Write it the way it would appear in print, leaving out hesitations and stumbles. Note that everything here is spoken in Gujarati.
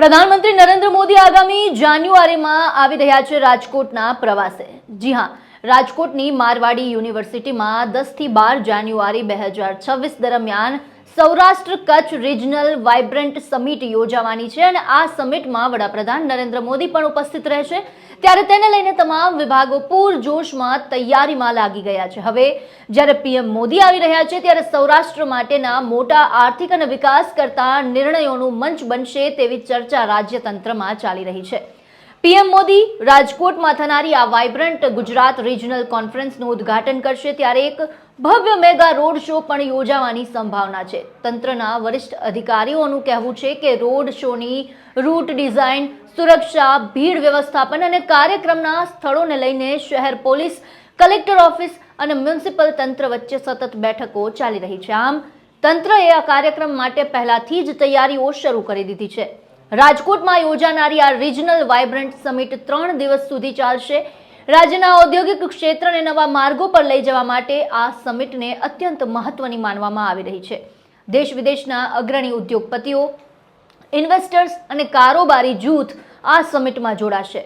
પ્રધાનમંત્રી નરેન્દ્ર મોદી આગામી જાન્યુઆરીમાં આવી રહ્યા છે રાજકોટના પ્રવાસે। જી હા, રાજકોટની મારવાડી યુનિવર્સિટીમાં 10 થી 12 જાન્યુઆરી 2026 દરમિયાન Saurashtra Kutch regional vibrant summit યોજાવાની છે અને આ સમિટમાં વડાપ્રધાન નરેન્દ્ર મોદી પણ ઉપસ્થિત રહેશે। ત્યારે તેને લઈને તમામ વિભાગો પૂરજોશમાં તૈયારીમાં લાગી ગયા છે। હવે જ્યારે પીએમ મોદી આવી રહ્યા છે ત્યારે સૌરાષ્ટ્ર માટેના મોટા આર્થિક અને વિકાસ કરતા નિર્ણયોનું મંચ બનશે તેવી ચર્ચા રાજ્યતંત્રમાં ચાલી રહી છે। પીએમ મોદી રાજકોટમાં થનારી આ વાઇબ્રન્ટ ગુજરાત રિજનલ કોન્ફરન્સનું ઉદ્ઘાટન કરશે ત્યારે એક ભવ્ય મેગા રોડ શો પણ યોજાવાની સંભાવના છે। તંત્રના વરિષ્ઠ અધિકારીઓનું કહેવું છે કે રોડ શોની રૂટ ડિઝાઇન, સુરક્ષા, ભીડ વ્યવસ્થાપન અને કાર્યક્રમના સ્થળોને લઈને શહેર પોલીસ, કલેક્ટર ઓફિસ અને મ્યુનિસિપલ તંત્ર વચ્ચે સતત બેઠકો ચાલી રહી છે। આમ તંત્રએ આ કાર્યક્રમ માટે પહેલાથી જ તૈયારીઓ શરૂ કરી દીધી છે। રાજકોટમાં યોજાનારી આ રિજનલ વાઇબ્રન્ટ સમિટ 3 દિવસ સુધી ચાલશે। રાજ્યના ઔદ્યોગિક ક્ષેત્રને નવા માર્ગો પર લઈ જવા માટે આ સમિટને અત્યંત મહત્વની માનવામાં આવી રહી છે। દેશ વિદેશના અગ્રણી ઉદ્યોગપતિઓ, ઇન્વેસ્ટર્સ અને કારોબારી જૂથ આ સમિટમાં જોડાશે।